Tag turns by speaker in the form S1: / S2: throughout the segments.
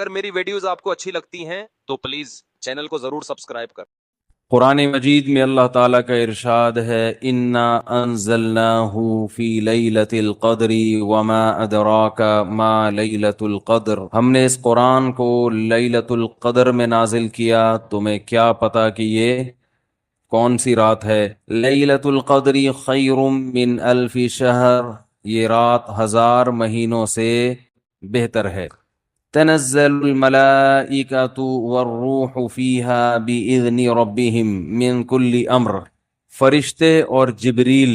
S1: اگر میری ویڈیوز آپ کو اچھی لگتی ہیں تو پلیز چینل کو ضرور سبسکرائب کر۔
S2: قرآن مجید میں اللہ تعالیٰ کا ارشاد ہے انا انزلناہ فی لیلۃ القدر وما ادراک ما لیلۃ القدر، ہم نے اس قرآن کو لیلۃ القدر میں نازل کیا، تمہیں کیا پتا کہ یہ کون سی رات ہے؟ لیلۃ القدر خیر من الف شہر، یہ رات 1000 مہینوں سے بہتر ہے۔ تنزل الملائکۃ والروح فیہا بإذن ربہم من کل امر، فرشتے اور جبریل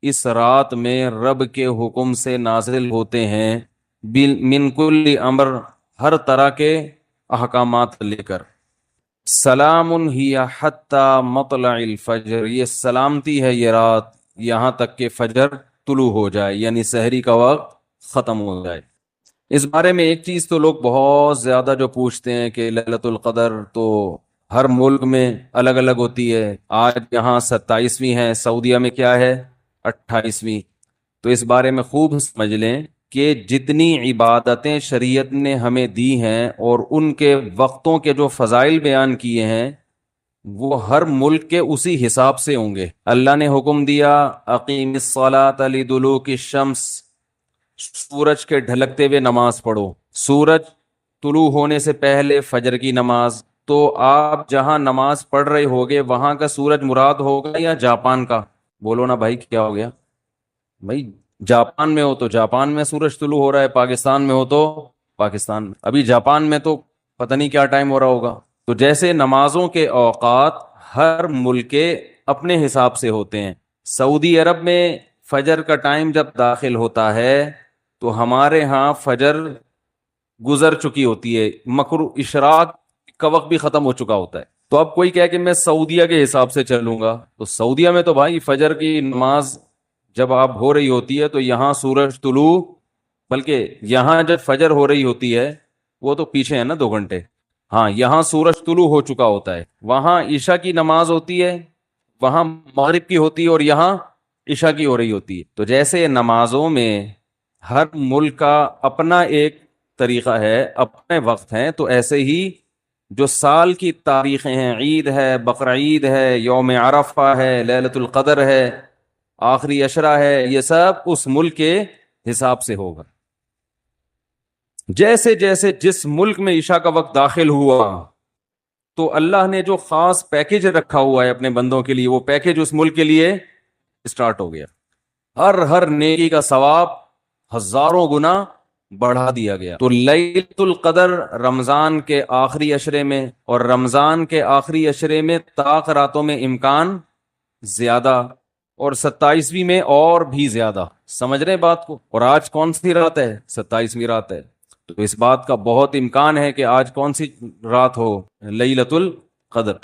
S2: اس رات میں رب کے حکم سے نازل ہوتے ہیں، من کل امر، ہر طرح کے احکامات لے کر۔ سلام ہی حتی مطلع الفجر، یہ سلامتی ہے یہ رات یہاں تک کہ فجر طلوع ہو جائے، یعنی سحری کا وقت ختم ہو جائے۔ اس بارے میں ایک چیز تو لوگ بہت زیادہ جو پوچھتے ہیں کہ لیلۃ القدر تو ہر ملک میں الگ الگ ہوتی ہے، آج یہاں 27ویں ہے، سعودیہ میں کیا ہے 28ویں۔ تو اس بارے میں خوب سمجھ لیں کہ جتنی عبادتیں شریعت نے ہمیں دی ہیں اور ان کے وقتوں کے جو فضائل بیان کیے ہیں وہ ہر ملک کے اسی حساب سے ہوں گے۔ اللہ نے حکم دیا اقیم الصلاۃ لدلوک الشمس، سورج کے ڈھلکتے ہوئے نماز پڑھو، سورج طلوع ہونے سے پہلے فجر کی نماز۔ تو آپ جہاں نماز پڑھ رہے ہوگے وہاں کا سورج مراد ہوگا یا جاپان کا؟ بولو نا بھائی کیا ہو گیا؟ بھائی جاپان میں ہو تو جاپان میں سورج طلوع ہو رہا ہے، پاکستان میں ہو تو پاکستان میں، ابھی جاپان میں تو پتہ نہیں کیا ٹائم ہو رہا ہوگا۔ تو جیسے نمازوں کے اوقات ہر ملک کے اپنے حساب سے ہوتے ہیں، سعودی عرب میں فجر کا ٹائم جب داخل ہوتا ہے تو ہمارے ہاں فجر گزر چکی ہوتی ہے، مغرب اشراق کا وقت بھی ختم ہو چکا ہوتا ہے۔ تو اب کوئی کہے کہ میں سعودیہ کے حساب سے چلوں گا، تو سعودیہ میں تو بھائی فجر کی نماز جب آپ ہو رہی ہوتی ہے تو یہاں سورج طلوع، بلکہ یہاں جب فجر ہو رہی ہوتی ہے وہ تو پیچھے ہے نا 2 گھنٹے، ہاں یہاں سورج طلوع ہو چکا ہوتا ہے، وہاں عشاء کی نماز ہوتی ہے، وہاں مغرب کی ہوتی ہے اور یہاں عشاء کی ہو رہی ہوتی ہے۔ تو جیسے نمازوں میں ہر ملک کا اپنا ایک طریقہ ہے، اپنے وقت ہیں، تو ایسے ہی جو سال کی تاریخیں ہیں، عید ہے، بقرعید ہے، یوم عرفہ ہے، لیلۃ القدر ہے، آخری عشرہ ہے، یہ سب اس ملک کے حساب سے ہوگا۔ جیسے جیسے جس ملک میں عشاء کا وقت داخل ہوا تو اللہ نے جو خاص پیکج رکھا ہوا ہے اپنے بندوں کے لیے، وہ پیکج اس ملک کے لیے اسٹارٹ ہو گیا، ہر نیکی کا ثواب 1000 گنا بڑھا دیا گیا۔ تو لیلۃ القدر رمضان کے آخری عشرے میں، اور رمضان کے آخری عشرے میں طاق راتوں میں امکان زیادہ، اور 27ویں میں اور بھی زیادہ، سمجھ رہے بات کو؟ اور آج کون سی رات ہے؟ 27ویں رات ہے، تو اس بات کا بہت امکان ہے کہ آج کون سی رات ہو؟ لیلۃ القدر۔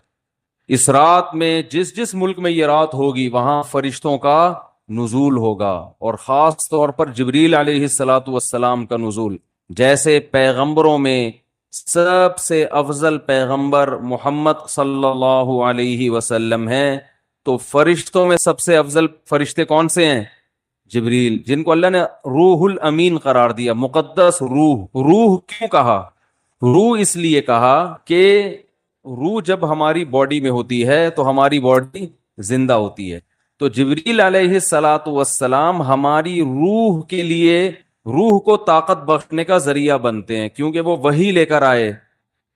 S2: اس رات میں جس ملک میں یہ رات ہوگی وہاں فرشتوں کا نزول ہوگا، اور خاص طور پر جبریل علیہ الصلاۃ والسلام کا نزول۔ جیسے پیغمبروں میں سب سے افضل پیغمبر محمد صلی اللہ علیہ وسلم ہیں، تو فرشتوں میں سب سے افضل فرشتے کون سے ہیں؟ جبریل، جن کو اللہ نے روح الامین قرار دیا، مقدس روح۔ روح کیوں کہا؟ روح اس لیے کہا کہ روح جب ہماری باڈی میں ہوتی ہے تو ہماری باڈی زندہ ہوتی ہے، تو جبریل علیہ الصلاۃ والسلام ہماری روح کے لیے، روح کو طاقت بخشنے کا ذریعہ بنتے ہیں، کیونکہ وہ وحی لے کر آئے،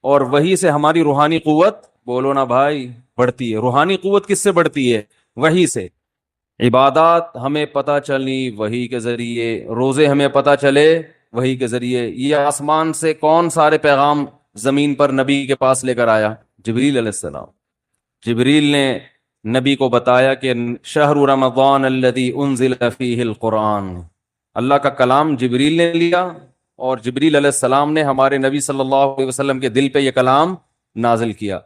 S2: اور وحی سے ہماری روحانی قوت، بولو نا بھائی، بڑھتی ہے۔ روحانی قوت کس سے بڑھتی ہے؟ وحی سے۔ عبادات ہمیں پتہ چلی وحی کے ذریعے، روزے ہمیں پتہ چلے وحی کے ذریعے۔ یہ آسمان سے کون سارے پیغام زمین پر نبی کے پاس لے کر آیا؟ جبریل علیہ السلام۔ جبریل نے نبی کو بتایا کہ شہر رمضان الذی انزل فیہ القرآن، اللہ کا کلام جبریل نے لیا، اور جبریل علیہ السلام نے ہمارے نبی صلی اللہ علیہ وسلم کے دل پہ یہ کلام نازل کیا۔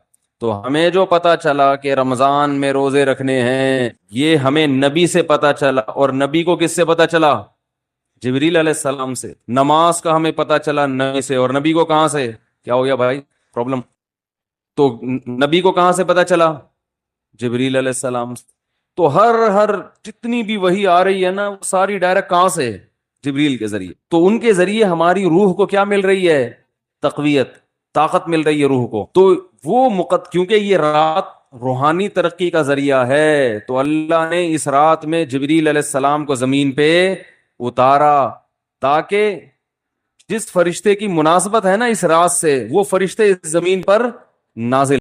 S2: تو ہمیں جو پتا چلا کہ رمضان میں روزے رکھنے ہیں، یہ ہمیں نبی سے پتا چلا، اور نبی کو کس سے پتا چلا؟ جبریل علیہ السلام سے۔ نماز کا ہمیں پتا چلا نبی سے، اور نبی کو کہاں سے؟ کیا ہو گیا بھائی؟ پرابلم؟ تو نبی کو کہاں سے پتا چلا؟ جبریل علیہ السلام سے۔ تو ہر جتنی بھی وحی آ رہی ہے نا، وہ ساری ڈائریکٹ کہاں سے؟ جبریل کے ذریعے۔ تو ان کے ذریعے ہماری روح کو کیا مل رہی ہے؟ تقویت، طاقت مل رہی ہے روح کو. تو وہ کیونکہ یہ رات روحانی ترقی کا ذریعہ ہے، تو اللہ نے اس رات میں جبریل علیہ السلام کو زمین پہ اتارا تاکہ جس فرشتے کی مناسبت ہے نا اس رات سے، وہ فرشتے اس زمین پر نازل.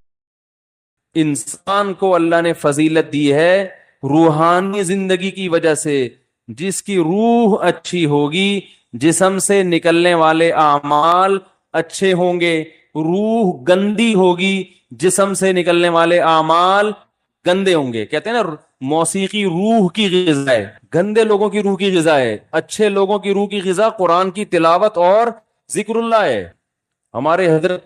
S2: انسان کو اللہ نے فضیلت دی ہے روحانی زندگی کی وجہ سے. جس کی روح اچھی ہوگی جسم سے نکلنے والے اعمال اچھے ہوں گے، روح گندی ہوگی جسم سے نکلنے والے اعمال گندے ہوں گے. کہتے ہیں نا موسیقی روح کی غذا ہے، گندے لوگوں کی روح کی غذا ہے، اچھے لوگوں کی روح کی غذا قرآن کی تلاوت اور ذکر اللہ ہے. ہمارے حضرت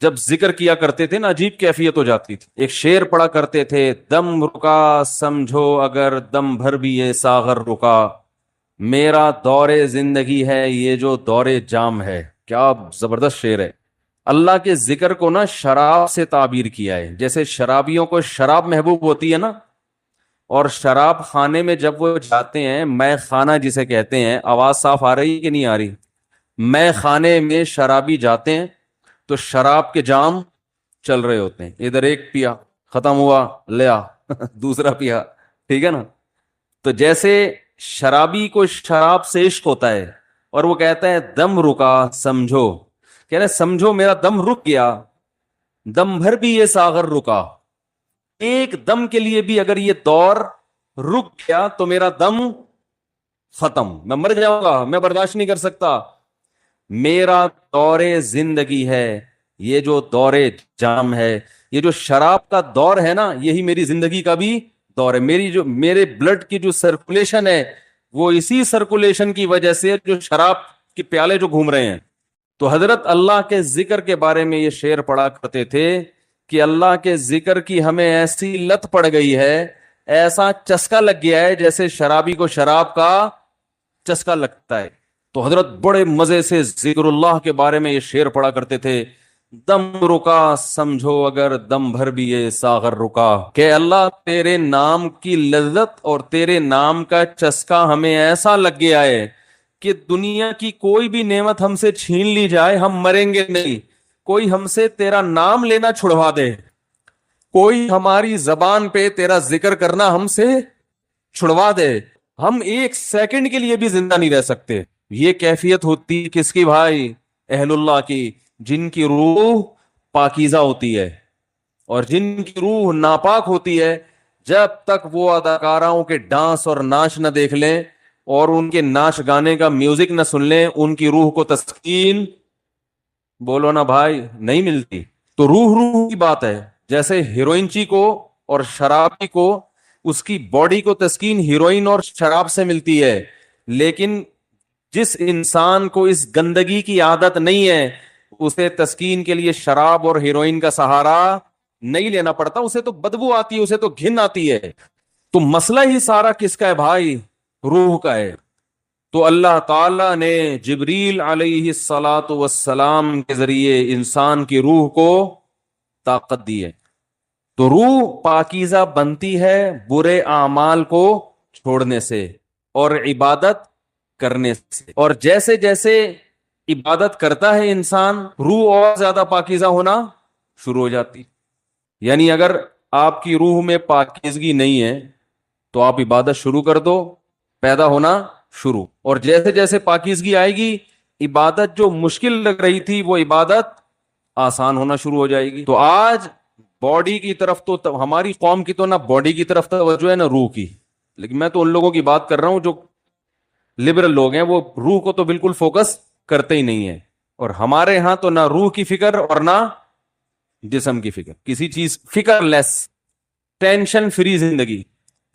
S2: جب ذکر کیا کرتے تھے نا عجیب کیفیت ہو جاتی تھی. ایک شعر پڑا کرتے تھے، دم رکا سمجھو اگر دم بھر بھی یہ ساغر رکا، میرا دور زندگی ہے یہ جو دور جام ہے. کیا زبردست شعر ہے. اللہ کے ذکر کو نا شراب سے تعبیر کیا ہے. جیسے شرابیوں کو شراب محبوب ہوتی ہے نا، اور شراب خانے میں جب وہ جاتے ہیں، میں خانہ جسے کہتے ہیں، آواز صاف آ رہی کہ نہیں آ رہی؟ میں خانے میں شرابی جاتے ہیں تو شراب کے جام چل رہے ہوتے ہیں، ادھر ایک پیا ختم ہوا لیا دوسرا پیا، ٹھیک ہے نا. تو جیسے شرابی کو شراب سے عشق ہوتا ہے اور وہ کہتا ہے دم رکا سمجھو، کہہ رہے سمجھو میرا دم رک گیا، دم بھر بھی یہ ساغر رکا، ایک دم کے لیے بھی اگر یہ دور رک گیا تو میرا دم ختم، میں مر جاؤں گا، میں برداشت نہیں کر سکتا. میرا دور زندگی ہے یہ جو دور جام ہے، یہ جو شراب کا دور ہے نا یہی میری زندگی کا بھی دور ہے. میرے بلڈ کی جو سرکولیشن ہے وہ اسی سرکولیشن کی وجہ سے جو شراب کے پیالے جو گھوم رہے ہیں. تو حضرت اللہ کے ذکر کے بارے میں یہ شعر پڑھا کرتے تھے کہ اللہ کے ذکر کی ہمیں ایسی لت پڑ گئی ہے، ایسا چسکا لگ گیا ہے جیسے شرابی کو شراب کا چسکا لگتا ہے. تو حضرت بڑے مزے سے ذکر اللہ کے بارے میں یہ شعر پڑھا کرتے تھے، دم رکا سمجھو اگر دم بھر بھی یہ ساغر رکا، کہ اللہ تیرے نام کی لذت اور تیرے نام کا چسکا ہمیں ایسا لگ گیا ہے کہ دنیا کی کوئی بھی نعمت ہم سے چھین لی جائے ہم مریں گے نہیں. کوئی ہم سے تیرا نام لینا چھڑوا دے، کوئی ہماری زبان پہ تیرا ذکر کرنا ہم سے چھڑوا دے، ہم ایک سیکنڈ کے لیے بھی زندہ نہیں رہ سکتے. یہ کیفیت ہوتی کس کی بھائی؟ اہل اللہ کی، جن کی روح پاکیزہ ہوتی ہے. اور جن کی روح ناپاک ہوتی ہے، جب تک وہ اداکاراؤں کے ڈانس اور ناچ نہ دیکھ لیں اور ان کے ناچ گانے کا میوزک نہ سن لیں، ان کی روح کو تسکین بولو نا بھائی نہیں ملتی. تو روح کی بات ہے. جیسے ہیروئنچی کو اور شرابی کو اس کی باڈی کو تسکین ہیروئن اور شراب سے ملتی ہے، لیکن جس انسان کو اس گندگی کی عادت نہیں ہے اسے تسکین کے لیے شراب اور ہیروئن کا سہارا نہیں لینا پڑتا. اسے تو بدبو آتی ہے، اسے تو گھن آتی ہے. تو مسئلہ ہی سارا کس کا ہے بھائی؟ روح کا ہے. تو اللہ تعالیٰ نے جبریل علیہ الصلاۃ والسلام کے ذریعے انسان کی روح کو طاقت دی ہے. تو روح پاکیزہ بنتی ہے برے اعمال کو چھوڑنے سے اور عبادت کرنے سے. اور جیسے جیسے عبادت کرتا ہے انسان، روح اور زیادہ پاکیزہ ہونا شروع ہو جاتی. یعنی اگر آپ کی روح میں پاکیزگی نہیں ہے تو آپ عبادت شروع کر دو، پیدا ہونا شروع. اور جیسے جیسے پاکیزگی آئے گی، عبادت جو مشکل لگ رہی تھی وہ عبادت آسان ہونا شروع ہو جائے گی. تو آج باڈی کی طرف تو ہماری قوم کی تو نہ باڈی کی طرف توجہ ہے نہ روح کی، لیکن میں تو ان لوگوں کی بات کر رہا ہوں جو لبرل لوگ ہیں، وہ روح کو تو بالکل فوکس کرتے ہی نہیں ہیں. اور ہمارے ہاں تو نہ روح کی فکر اور نہ جسم کی فکر، کسی چیز فکر لیس، ٹینشن فری زندگی.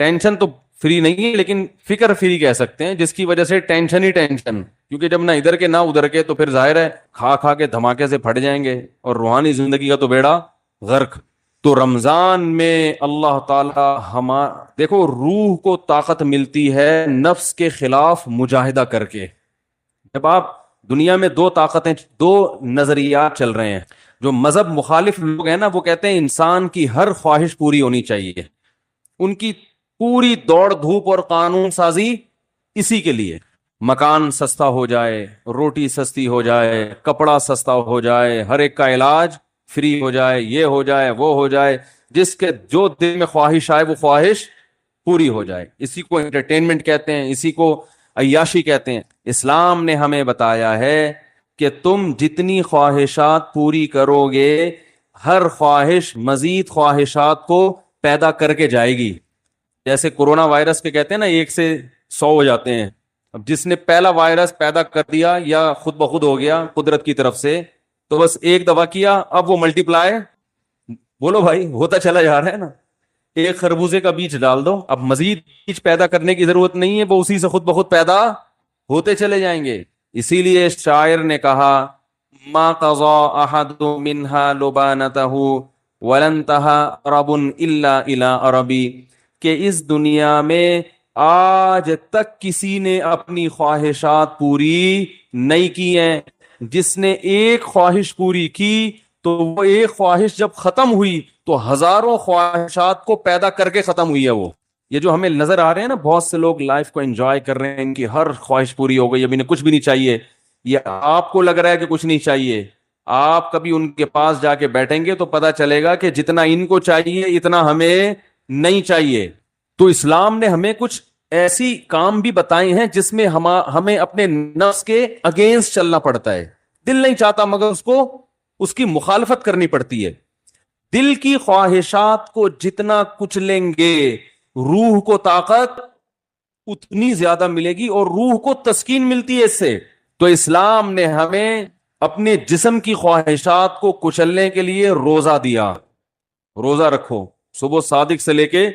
S2: ٹینشن تو فری نہیں ہے لیکن فکر فری کہہ سکتے ہیں، جس کی وجہ سے ٹینشن ہی ٹینشن، کیونکہ جب نہ ادھر کے نہ ادھر کے تو پھر ظاہر ہے کھا کھا کے دھماکے سے پھٹ جائیں گے اور روحانی زندگی کا تو بیڑا غرق. تو رمضان میں اللہ تعالی دیکھو روح کو طاقت ملتی ہے نفس کے خلاف مجاہدہ کر کے. جب آپ دنیا میں دو طاقتیں، دو نظریات چل رہے ہیں. جو مذہب مخالف لوگ ہیں نا وہ کہتے ہیں انسان کی ہر خواہش پوری ہونی چاہیے، ان کی پوری دوڑ دھوپ اور قانون سازی اسی کے لیے. مکان سستا ہو جائے، روٹی سستی ہو جائے، کپڑا سستا ہو جائے، ہر ایک کا علاج فری ہو جائے، یہ ہو جائے وہ ہو جائے، جس کے جو دل میں خواہش آئے وہ خواہش پوری ہو جائے. اسی کو انٹرٹینمنٹ کہتے ہیں، اسی کو عیاشی کہتے ہیں. اسلام نے ہمیں بتایا ہے کہ تم جتنی خواہشات پوری کرو گے، ہر خواہش مزید خواہشات کو پیدا کر کے جائے گی. جیسے کورونا وائرس کے کہتے ہیں نا 1 سے 100 ہو جاتے ہیں. اب جس نے پہلا وائرس پیدا کر دیا یا خود بخود ہو گیا قدرت کی طرف سے، تو بس ایک دفعہ کیا، اب وہ ملٹی پلائی، بولو بھائی، ہوتا چلا جا رہا ہے نا. ایک خربوزے کا بیج ڈال دو، اب مزید بیج پیدا کرنے کی ضرورت نہیں ہے، وہ اسی سے خود بخود پیدا ہوتے چلے جائیں گے. اسی لیے شاعر نے کہا ما قضا احد منها لبانته ولن تها عرب الا الى عربی، کہ اس دنیا میں آج تک کسی نے اپنی خواہشات پوری نہیں کی ہیں. جس نے ایک خواہش پوری کی تو وہ ایک خواہش جب ختم ہوئی تو ہزاروں خواہشات کو پیدا کر کے ختم ہوئی ہے. وہ یہ جو ہمیں نظر آ رہے ہیں نا، بہت سے لوگ لائف کو انجوائے کر رہے ہیں، ان کی ہر خواہش پوری ہو گئی، اب انہیں کچھ بھی نہیں چاہیے. یہ آپ کو لگ رہا ہے کہ کچھ نہیں چاہیے، آپ کبھی ان کے پاس جا کے بیٹھیں گے تو پتا چلے گا کہ جتنا ان کو چاہیے اتنا ہمیں نہیں چاہیے. تو اسلام نے ہمیں کچھ ایسی کام بھی بتائے ہیں جس میں ہمیں اپنے نفس کے اگینسٹ چلنا پڑتا ہے. دل نہیں چاہتا مگر اس کی مخالفت کرنی پڑتی ہے. دل کی خواہشات کو جتنا کچلیں گے روح کو طاقت اتنی زیادہ ملے گی، اور روح کو تسکین ملتی ہے اس سے. تو اسلام نے ہمیں اپنے جسم کی خواہشات کو کچلنے کے لیے روزہ دیا. روزہ رکھو صبح صادق سے لے کے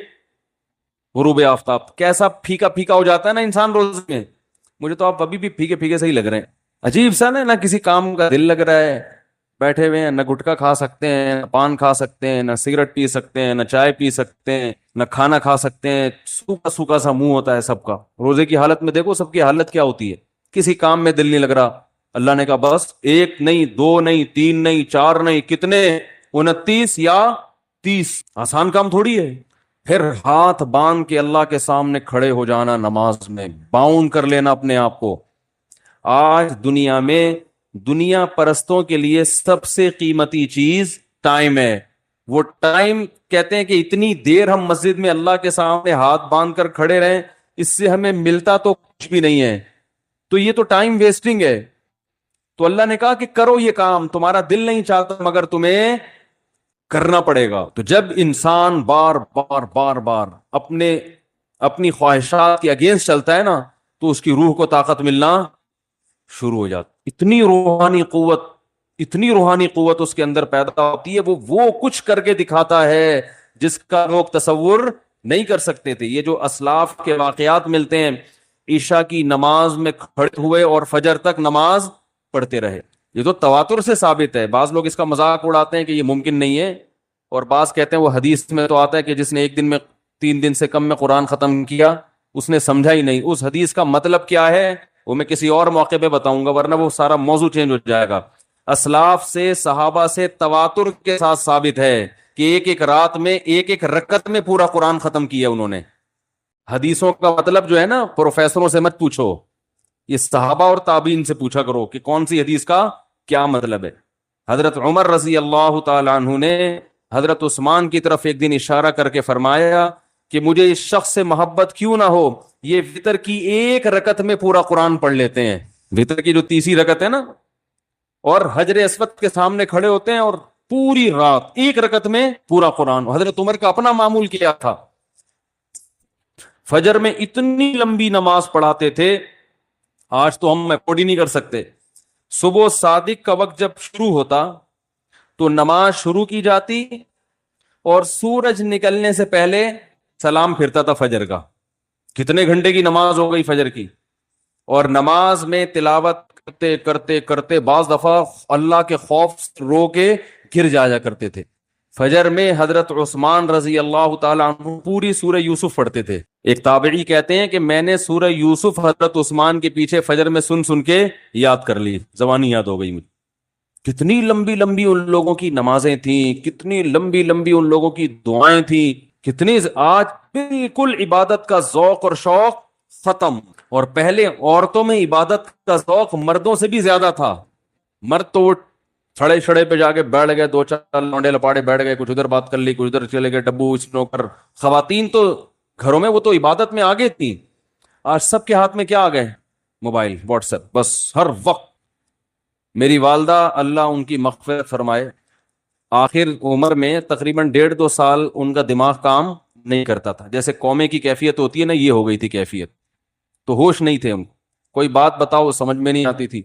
S2: غروب آفتاب. کیسا پھیکا پھیکا ہو جاتا ہے نا انسان روزے میں. مجھے تو آپ ابھی بھی پھیکے پھیکے سے ہی لگ رہے ہیں. عجیب سا نا کسی کام کا دل لگ رہا ہے، بیٹھے ہوئے ہیں، نہ گٹکا کھا سکتے ہیں، نہ پان کھا سکتے ہیں، نہ سگریٹ پی سکتے ہیں، نہ چائے پی سکتے ہیں، نہ کھانا کھا سکتے ہیں. سوکھا سوکھا سا منہ ہوتا ہے سب کا. روزے کی حالت میں دیکھو سب کی حالت کیا ہوتی ہے. کسی کام میں دل نہیں لگ رہا. اللہ نے کہا بس 1 نہیں 2 نہیں 3 نہیں 4 نہیں، کتنے 29 یا 30. آسان کام تھوڑی ہے. پھر ہاتھ باندھ کے اللہ کے سامنے کھڑے ہو جانا، نماز میں باؤنڈ کر لینا اپنے آپ کو. آج دنیا میں دنیا پرستوں کے لیے سب سے قیمتی چیز ٹائم ہے. وہ ٹائم کہتے ہیں کہ اتنی دیر ہم مسجد میں اللہ کے سامنے ہاتھ باندھ کر کھڑے رہیں، اس سے ہمیں ملتا تو کچھ بھی نہیں ہے. تو یہ تو ٹائم ویسٹنگ ہے. تو اللہ نے کہا کہ کرو یہ کام، تمہارا دل نہیں چاہتا مگر تمہیں کرنا پڑے گا. تو جب انسان بار بار بار بار اپنی خواہشات کے اگینسٹ چلتا ہے نا، تو اس کی روح کو طاقت ملنا شروع ہو جاتی. اتنی روحانی قوت اس کے اندر پیدا ہوتی ہے. وہ کچھ کر کے دکھاتا ہے جس کا لوگ تصور نہیں کر سکتے تھے. یہ جو اسلاف کے واقعات ملتے ہیں، عشاء کی نماز میں کھڑے ہوئے اور فجر تک نماز پڑھتے رہے، یہ تو تواتر سے ثابت ہے. بعض لوگ اس کا مذاق اڑاتے ہیں کہ یہ ممکن نہیں ہے، اور بعض کہتے ہیں وہ حدیث میں تو آتا ہے کہ جس نے ایک دن میں 3 دن سے کم میں قرآن ختم کیا اس نے سمجھا ہی نہیں. اس حدیث کا مطلب کیا ہے وہ میں کسی اور موقع پہ بتاؤں گا، ورنہ وہ سارا موضوع چینج ہو جائے گا. اسلاف سے، صحابہ سے تواتر کے ساتھ ثابت ہے کہ ایک ایک رات میں، ایک ایک رکعت میں پورا قرآن ختم کیا انہوں نے. حدیثوں کا مطلب جو ہے نا پروفیسروں سے مت پوچھو، یہ صحابہ اور تابعین سے پوچھا کرو کہ کون سی حدیث کا کیا مطلب ہے. حضرت عمر رضی اللہ تعالی عنہ نے حضرت عثمان کی طرف ایک دن اشارہ کر کے فرمایا کہ مجھے اس شخص سے محبت کیوں نہ ہو، یہ وتر کی 1 رکعت میں پورا قرآن پڑھ لیتے ہیں. وتر کی جو 30 رکعت ہے نا، اور حجر اسود کے سامنے کھڑے ہوتے ہیں اور پوری رات 1 رکعت میں پورا قرآن. حضرت عمر کا اپنا معمول کیا تھا، فجر میں اتنی لمبی نماز پڑھاتے تھے، آج تو ہم افورڈ ہی نہیں کر سکتے. صبح صادق کا وقت جب شروع ہوتا تو نماز شروع کی جاتی، اور سورج نکلنے سے پہلے سلام پھرتا تھا فجر کا. کتنے گھنٹے کی نماز ہو گئی فجر کی. اور نماز میں تلاوت کرتے کرتے کرتے بعض دفعہ اللہ کے خوف رو کے گر جایا کرتے تھے. فجر میں حضرت عثمان رضی اللہ تعالیٰ عنہ پوری سورہ یوسف پڑھتے تھے. ایک تابعی کہتے ہیں کہ میں نے سورہ یوسف حضرت عثمان کے پیچھے فجر میں سن کے یاد کر لی، زبانی یاد ہو گئی مجھے. کتنی لمبی لمبی ان لوگوں کی نمازیں تھیں، کتنی لمبی لمبی ان لوگوں کی دعائیں تھیں، کتنی. آج بالکل عبادت کا ذوق اور شوق ختم. اور پہلے عورتوں میں عبادت کا ذوق مردوں سے بھی زیادہ تھا. مرد تو وہ چھڑے چھڑے پہ جا کے بیٹھ گئے, دو چار لونڈے لپاڑے بیٹھ گئے, کچھ ادھر بات کر لی, کچھ ادھر چلے گئے, ڈبو اسنوکر. خواتین تو گھروں میں وہ تو عبادت میں آگے تھیں. آج سب کے ہاتھ میں کیا آ گئے؟ موبائل, واٹس ایپ, بس ہر وقت. میری والدہ اللہ ان کی مغفرت فرمائے, آخر عمر میں تقریباً 1.5-2 سال ان کا دماغ کام نہیں کرتا تھا. جیسے قومے کی کیفیت ہوتی ہے نا, یہ ہو گئی تھی کیفیت. تو ہوش نہیں تھے ان کو, کوئی بات بتاؤ سمجھ میں نہیں آتی تھی.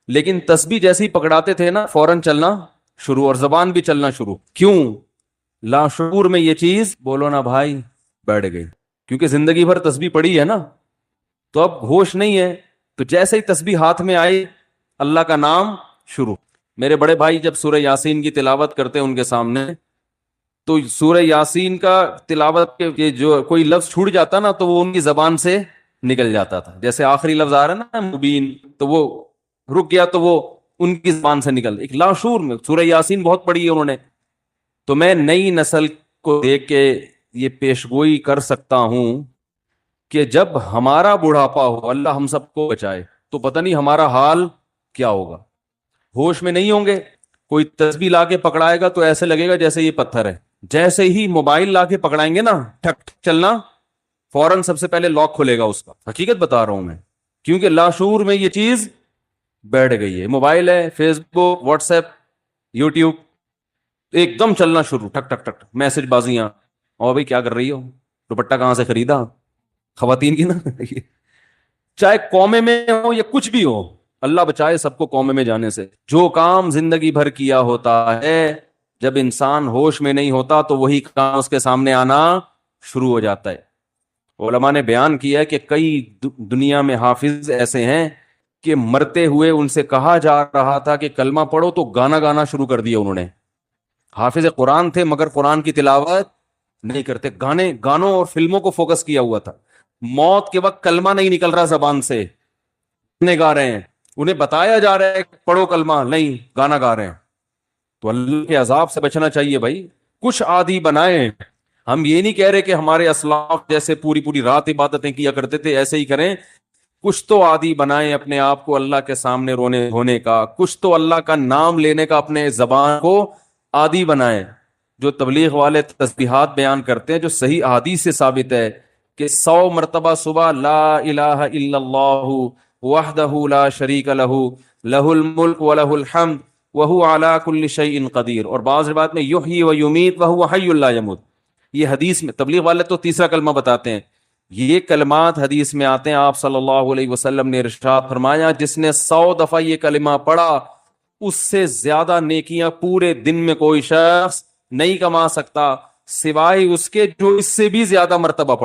S2: لیکن تسبیح جیسے ہی پکڑاتے تھے نا, فوراً چلنا شروع, اور زبان بھی چلنا شروع. کیوں؟ لاشعور میں یہ چیز, بولو نا بھائی, بیٹھ گئی. کیونکہ زندگی بھر تسبیح پڑی ہے نا, تو اب ہوش نہیں ہے. تو جیسے ہی تسبیح ہاتھ میں آئی, اللہ کا نام شروع. میرے بڑے بھائی جب سورہ یاسین کی تلاوت کرتے ان کے سامنے, تو سورہ یاسین کا تلاوت کے جو کوئی لفظ چھوٹ جاتا نا, تو وہ ان کی زبان سے نکل جاتا تھا. جیسے آخری لفظ آ رہا ہے نا مبین, تو وہ رک گیا, تو وہ ان کی زبان سے نکل. ایک لاشعور میں سورہ یاسین بہت پڑھی ہے انہوں نے. تو میں نئی نسل کو دیکھ کے یہ پیشگوئی کر سکتا ہوں کہ جب ہمارا بڑھاپا ہو, اللہ ہم سب کو بچائے, تو پتہ نہیں ہمارا حال کیا ہوگا. ہوش میں نہیں ہوں گے. کوئی تسبیح لا کے پکڑائے گا تو ایسے لگے گا جیسے یہ پتھر ہے. جیسے ہی موبائل لا کے پکڑائیں گے نا, ٹھک ٹھک چلنا, فوراً سب سے پہلے لاک کھلے گا اس کا. حقیقت بتا رہا ہوں میں, کیونکہ لاشعور میں یہ چیز بیٹھ گئی ہے. موبائل ہے, فیس بک, واٹس ایپ, یوٹیوب, ایک دم چلنا شروع, ٹھک ٹھک ٹھک, میسج بازیاں. اور بھائی کیا کر رہی ہو, دوپٹہ کہاں سے خریدا, خواتین کی نا. چاہے قومے میں ہو یا کچھ بھی ہو, اللہ بچائے سب کو قومے میں جانے سے. جو کام زندگی بھر کیا ہوتا ہے, جب انسان ہوش میں نہیں ہوتا تو وہی کام اس کے سامنے آنا شروع ہو جاتا ہے. علماء نے بیان کیا ہے کہ کئی دنیا میں حافظ ایسے ہیں کہ مرتے ہوئے ان سے کہا جا رہا تھا کہ کلمہ پڑھو, تو گانا گانا شروع کر دیا انہوں نے. حافظ قرآن تھے مگر قرآن کی تلاوت نہیں کرتے, گانوں اور فلموں کو فوکس کیا ہوا تھا. موت کے وقت کلمہ نہیں نکل رہا زبان سے, گا رہے ہیں, انہیں بتایا جا رہا ہے پڑھو کلمہ, نہیں, گانا گا رہے ہیں. تو اللہ کے عذاب سے بچنا چاہیے بھائی. کچھ عادی بنائیں. ہم یہ نہیں کہہ رہے کہ ہمارے اسلاف جیسے پوری رات عبادتیں کیا کرتے تھے ایسے ہی کریں. کچھ تو عادی بنائیں اپنے آپ کو اللہ کے سامنے رونے ہونے کا, کچھ تو اللہ کا نام لینے کا اپنے زبان کو عادی بنائیں. جو تبلیغ والے تسبیحات بیان کرتے ہیں, جو صحیح احادیث سے ثابت ہے کہ 100 مرتبہ صبح لا الہ الا اللہ وحدہ لا شریک لہ لہ الملک ولہ الحمد وہو علی کل شیء قدیر, اور بعض روایت میں یحیی و یمیت وہو حی لا یموت. یہ حدیث میں تبلیغ والے تو تیسرا کلمہ بتاتے ہیں, یہ کلمات حدیث میں آتے ہیں. آپ صلی اللہ علیہ وسلم نے ارشاد فرمایا, جس نے 100 دفعہ یہ کلمہ پڑھا, اس سے زیادہ نیکیاں پورے دن میں کوئی شخص نہیں کما سکتا, سوائے اس کے جو اس سے بھی زیادہ مرتبہ پڑھے.